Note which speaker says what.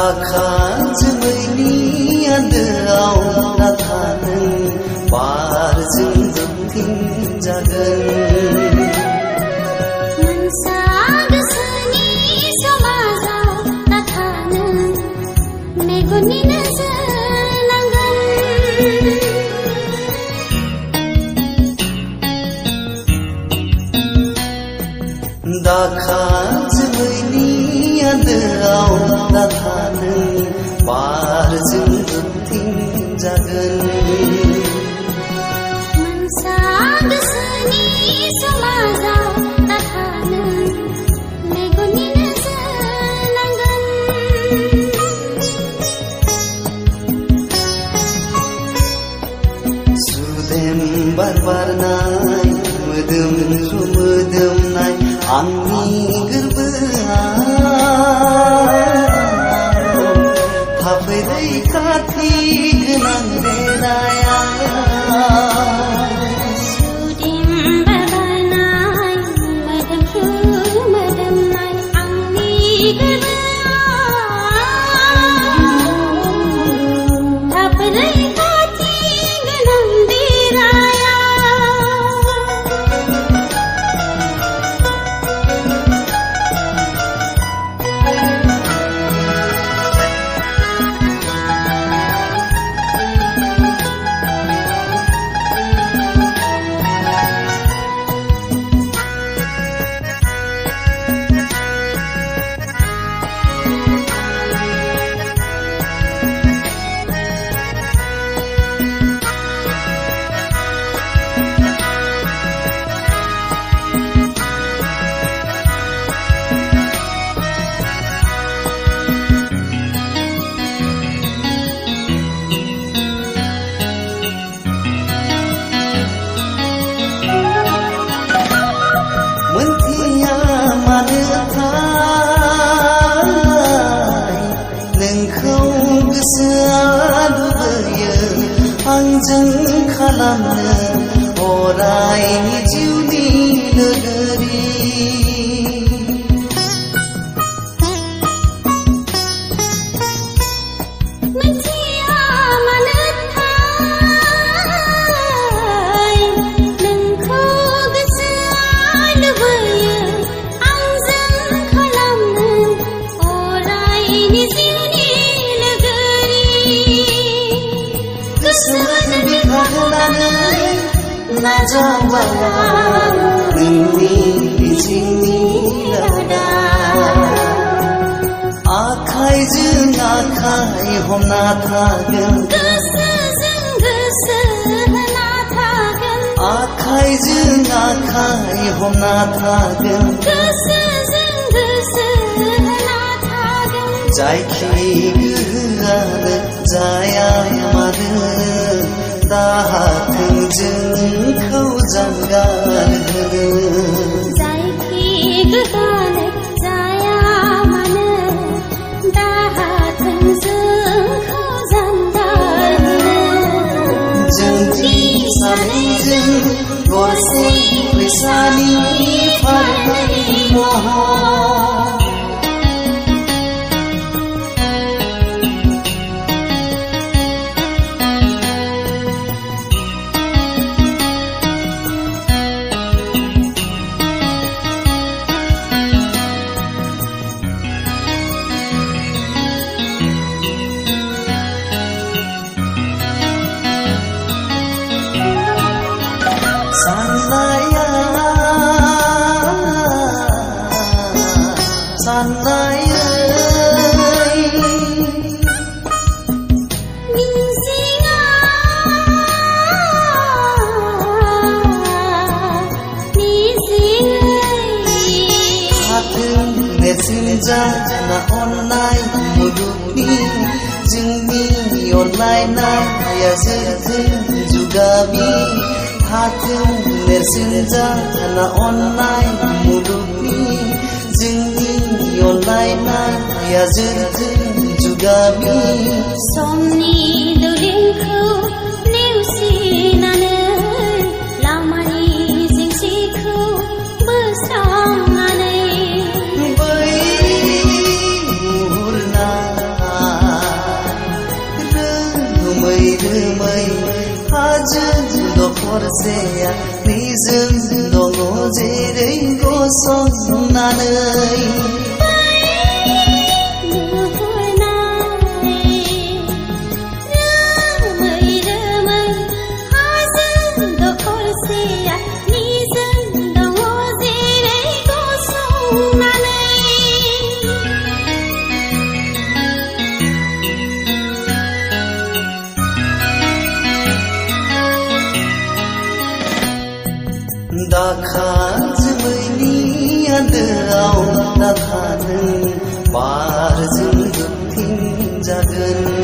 Speaker 1: दाखा जोमैनि आन्दोआव नाथा नों बारजों दोबथिंजागोन
Speaker 2: मोनसा गोसोनि समाजाव नाथा नों मेगननि नोजोर नांगोन
Speaker 1: दाखा जोमैनि आन्दोआव नाथा नों बारजों दोबथिंजागोन
Speaker 2: मोनसा गोसोनि समाजाव नाथा नों मेगननि नोजोर नांगोन
Speaker 1: सुदेम बार बारनाय मोदोमफ्रु मोदोमनाय आंनि गोरबोआव थाफै रैखाथि गोनां देनाया
Speaker 2: सुदेम बारनाय मोदोमफ्रु मोदोमनाय आंनि गोरबोआव थाफै रैखाथि गोनां देनाया
Speaker 1: मोनथिया मानोथाय नोंखौ गोसोआ लुबैयो आंजों खालामनो अरायनि जिउनि लोगोरि
Speaker 2: मोनथिया मानोथाय नोंखौ गोसोआ लुबैयो आंजों खालामनो अरायनि जिउनि लोगोरि
Speaker 1: गोसोजों बिखा होनानै नाजावबाय नोंनि बिथिंनि रादा आखाइजों आखाइ हमना थागोन
Speaker 2: गोसोजों गोसो होना थागोन
Speaker 1: आखाइजों आखाइ हमना थागोन
Speaker 2: गोसोजों गोसो होना थागोन
Speaker 1: जायखि गोहोआनो जाया मानो दाहाथों जोंखौ जानगार होनो
Speaker 2: जायखि गोहोआनो जाया मानो दाहाथों जोंखौ जानगार होनो
Speaker 1: जोंनि सानैजों गरसे फैसानि फारनै महर साननाया साननायै
Speaker 2: मिजिङा मिजिङै
Speaker 1: हाथों नेरसोन जाना अननाय मुलुगनि जोंनि अनलायनाया जोरथों जुगामि हाथों नेरसोन जाना अननाय मुलुगनि जोंनि अनलायनाया जोरथों जुगामि
Speaker 2: समनि दुलिंखौ नेवसिनानै लामानि जेंसिखौ बोस्रांनानै
Speaker 1: बै मुहुरना दखरसेया निजों दङ जेरै गसंनानै दाखा जोमैनि आन्दोआव दाखानो बारजों होबथिं जागोन